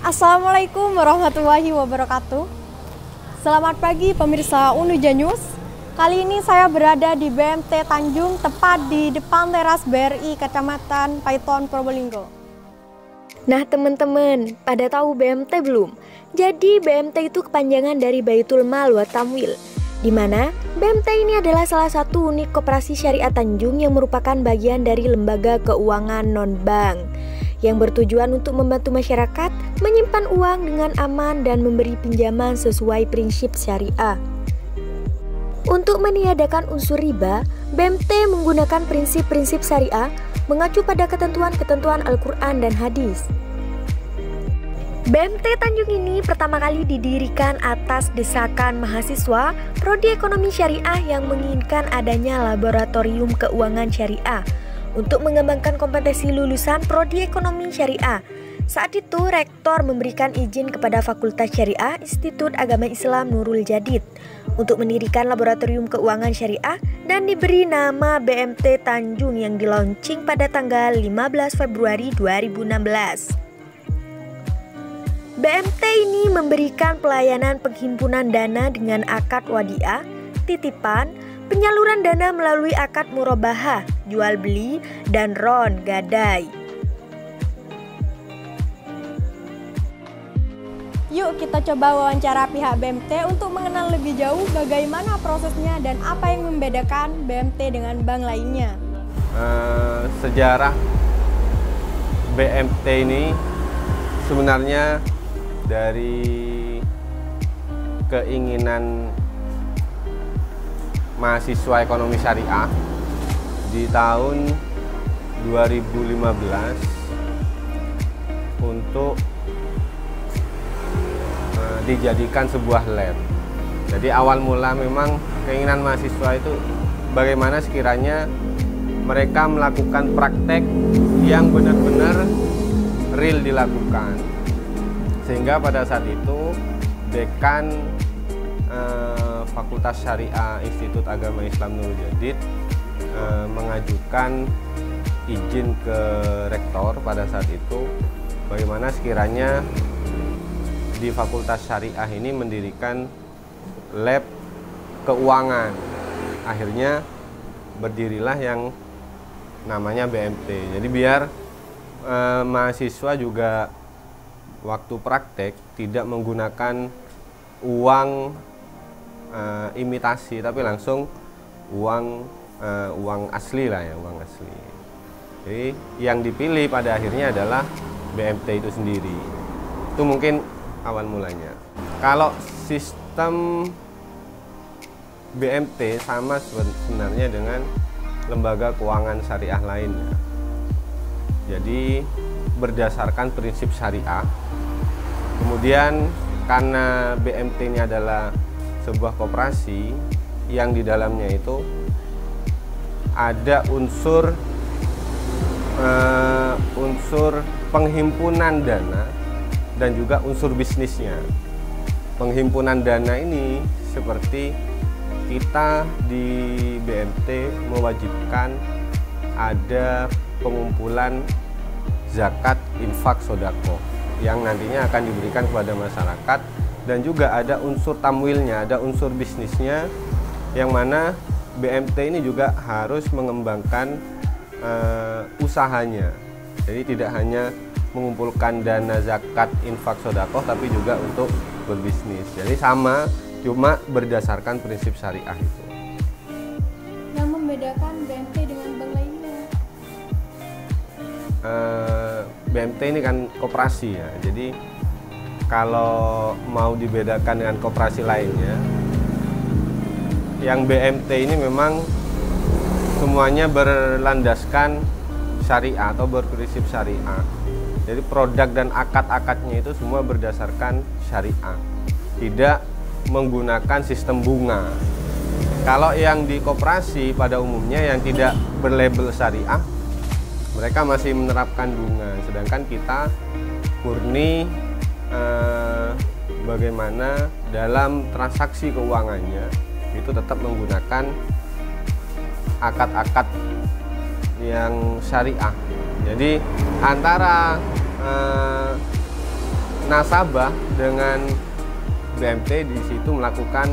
Assalamualaikum warahmatullahi wabarakatuh. Selamat pagi pemirsa Unuja News. Kali ini saya berada di BMT Tanjung, tepat di depan teras BRI Kecamatan Paiton, Probolinggo. Nah teman-teman, pada tahu BMT belum? Jadi BMT itu kepanjangan dari Baitul Mal wa Tamwil, di mana BMT ini adalah salah satu unit koperasi syariah Tanjung yang merupakan bagian dari lembaga keuangan non-bank yang bertujuan untuk membantu masyarakat menyimpan uang dengan aman dan memberi pinjaman sesuai prinsip syariah. Untuk meniadakan unsur riba, BMT menggunakan prinsip-prinsip syariah mengacu pada ketentuan-ketentuan Al-Quran dan hadis. BMT Tanjung ini pertama kali didirikan atas desakan mahasiswa Prodi Ekonomi Syariah yang menginginkan adanya laboratorium keuangan syariah untuk mengembangkan kompetensi lulusan Prodi Ekonomi Syariah. Saat itu, Rektor memberikan izin kepada Fakultas Syariah Institut Agama Islam Nurul Jadid untuk mendirikan laboratorium keuangan syariah dan diberi nama BMT Tanjung yang dilaunching pada tanggal 15 Februari 2016. BMT ini memberikan pelayanan penghimpunan dana dengan akad wadiah, titipan, penyaluran dana melalui akad murabahah, jual beli, dan ron gadai. Yuk kita coba wawancara pihak BMT untuk mengenal lebih jauh bagaimana prosesnya dan apa yang membedakan BMT dengan bank lainnya. Sejarah BMT ini sebenarnya dari keinginan mahasiswa ekonomi syariah di tahun 2015 untuk dijadikan sebuah lab. Jadi awal mula memang keinginan mahasiswa itu bagaimana sekiranya mereka melakukan praktek yang benar-benar real dilakukan. Sehingga pada saat itu dekan Fakultas Syariah Institut Agama Islam Nurul Jadid mengajukan izin ke rektor pada saat itu bagaimana sekiranya di Fakultas Syariah ini mendirikan lab keuangan. Akhirnya berdirilah yang namanya BMT. Jadi biar mahasiswa juga waktu praktek tidak menggunakan uang imitasi, tapi langsung uang asli lah ya, uang asli. Jadi yang dipilih pada akhirnya adalah BMT itu sendiri. Itu mungkin awal mulanya. Kalau sistem BMT sama sebenarnya dengan lembaga keuangan syariah lainnya. Jadi berdasarkan prinsip syariah. Kemudian karena BMT ini adalah sebuah koperasi yang di dalamnya itu ada unsur penghimpunan dana dan juga unsur bisnisnya. Penghimpunan dana ini seperti kita di BMT mewajibkan ada pengumpulan zakat infak sodako yang nantinya akan diberikan kepada masyarakat, dan juga ada unsur tamwilnya, ada unsur bisnisnya, yang mana BMT ini juga harus mengembangkan usahanya. Jadi tidak hanya mengumpulkan dana zakat infak sodakoh, tapi juga untuk berbisnis. Jadi sama, cuma berdasarkan prinsip syariah itu. Yang membedakan BMT dengan bank lainnya? BMT ini kan koperasi ya, jadi kalau mau dibedakan dengan koperasi lainnya, yang BMT ini memang semuanya berlandaskan syariah atau berprinsip syariah. Jadi produk dan akad-akadnya itu semua berdasarkan syariah, tidak menggunakan sistem bunga. Kalau yang di koperasi pada umumnya yang tidak berlabel syariah, mereka masih menerapkan bunga. Sedangkan kita murni bagaimana dalam transaksi keuangannya itu tetap menggunakan akad-akad yang syariah. Jadi antara nasabah dengan BMT di situ melakukan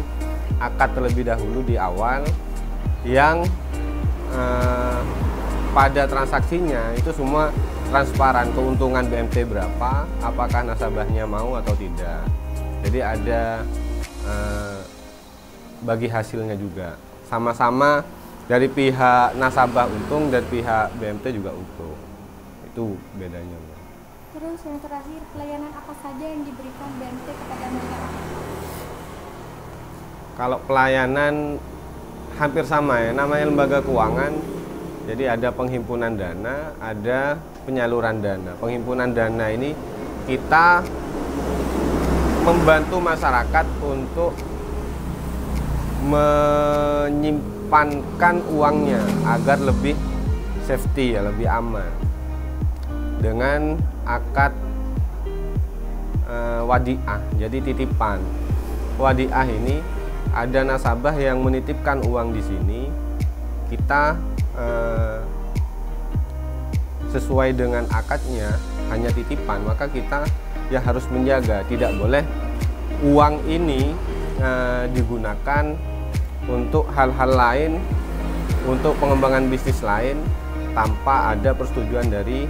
akad terlebih dahulu di awal yang pada transaksinya itu semua transparan, keuntungan BMT berapa, apakah nasabahnya mau atau tidak. Jadi ada bagi hasilnya juga, sama-sama dari pihak nasabah untung dan pihak BMT juga untung. Itu bedanya. Terus yang terakhir, pelayanan apa saja yang diberikan BMT kepada masyarakat? Kalau pelayanan hampir sama ya, namanya lembaga keuangan. Jadi ada penghimpunan dana, ada penyaluran dana. Penghimpunan dana ini kita membantu masyarakat untuk menyimpankan uangnya agar lebih safety ya, lebih aman dengan akad wadiah, jadi titipan. Wadiah ini ada nasabah yang menitipkan uang di sini, kita sesuai dengan akadnya hanya titipan, maka kita ya harus menjaga, tidak boleh uang ini digunakan untuk hal-hal lain, untuk pengembangan bisnis lain tanpa ada persetujuan dari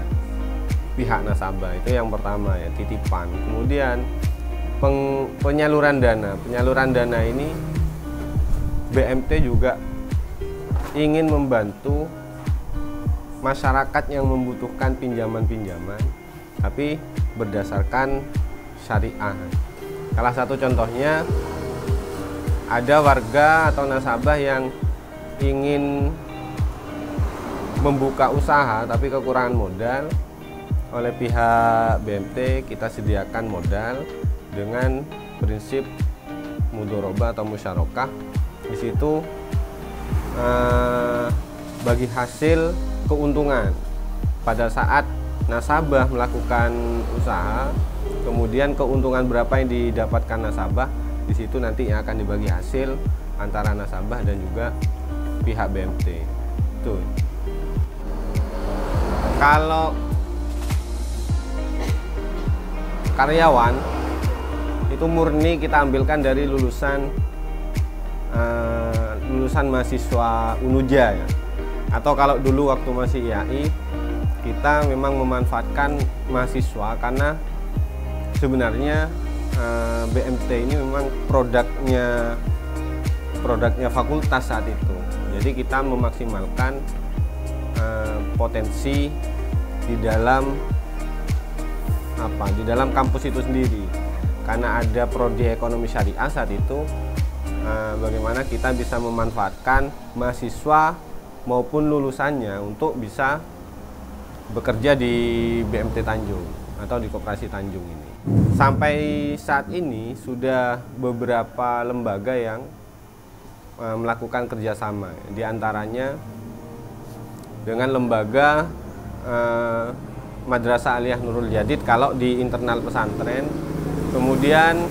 pihak nasabah. Itu yang pertama ya, titipan. Kemudian penyaluran dana. Penyaluran dana ini BMT juga ingin membantu masyarakat yang membutuhkan pinjaman-pinjaman tapi berdasarkan syariah. Salah satu contohnya ada warga atau nasabah yang ingin membuka usaha tapi kekurangan modal. Oleh pihak BMT kita sediakan modal dengan prinsip mudharabah atau musyarakah. Di situ bagi hasil keuntungan pada saat nasabah melakukan usaha, kemudian keuntungan berapa yang didapatkan nasabah, di situ nanti yang akan dibagi hasil antara nasabah dan juga pihak BMT. Tuh. Kalau karyawan itu murni kita ambilkan dari lulusan mahasiswa Unuja ya. Atau kalau dulu waktu masih IAI kita memang memanfaatkan mahasiswa karena sebenarnya BMT ini memang produknya fakultas saat itu. Jadi kita memaksimalkan potensi di dalam kampus itu sendiri, karena ada prodi ekonomi syariah saat itu. Bagaimana kita bisa memanfaatkan mahasiswa maupun lulusannya untuk bisa bekerja di BMT Tanjung atau di Koperasi Tanjung ini. Sampai saat ini sudah beberapa lembaga yang melakukan kerjasama, di antaranya dengan lembaga Madrasah Aliyah Nurul Jadid kalau di internal pesantren. Kemudian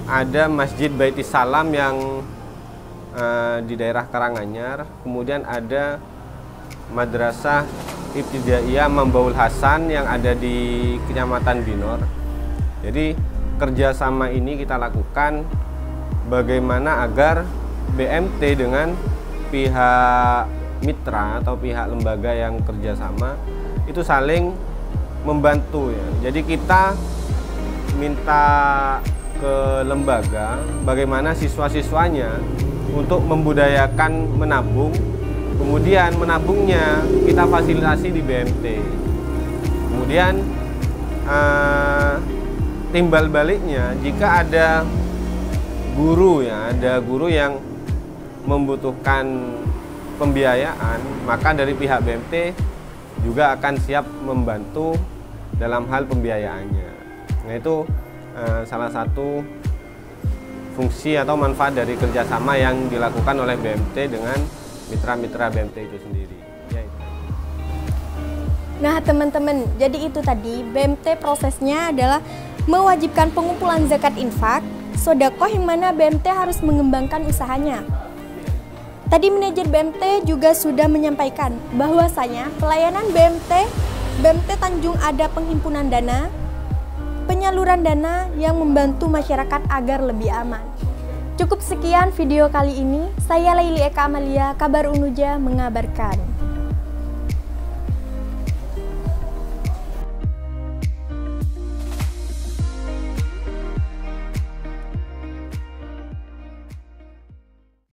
ada Masjid Baitis Salam yang di daerah Karanganyar. Kemudian ada Madrasah Ibtidaiyah Mambaul Hasan yang ada di Kecamatan Binor. Jadi kerjasama ini kita lakukan bagaimana agar BMT dengan pihak mitra atau pihak lembaga yang kerjasama itu saling membantu ya. Jadi kita minta ke lembaga bagaimana siswa-siswanya untuk membudayakan menabung, kemudian menabungnya kita fasilitasi di BMT. Kemudian timbal baliknya jika ada guru ya, ada guru yang membutuhkan pembiayaan, maka dari pihak BMT juga akan siap membantu dalam hal pembiayaannya. Nah, itu salah satu fungsi atau manfaat dari kerjasama yang dilakukan oleh BMT dengan mitra-mitra BMT itu sendiri. Ya, itu. Nah teman-teman, jadi itu tadi BMT prosesnya adalah mewajibkan pengumpulan zakat infak, sedekah yang mana BMT harus mengembangkan usahanya. Tadi manajer BMT juga sudah menyampaikan bahwasanya pelayanan BMT Tanjung ada penghimpunan dana, penyaluran dana yang membantu masyarakat agar lebih aman. Cukup sekian video kali ini. Saya Laili Eka Amalia, Kabar Unuja mengabarkan.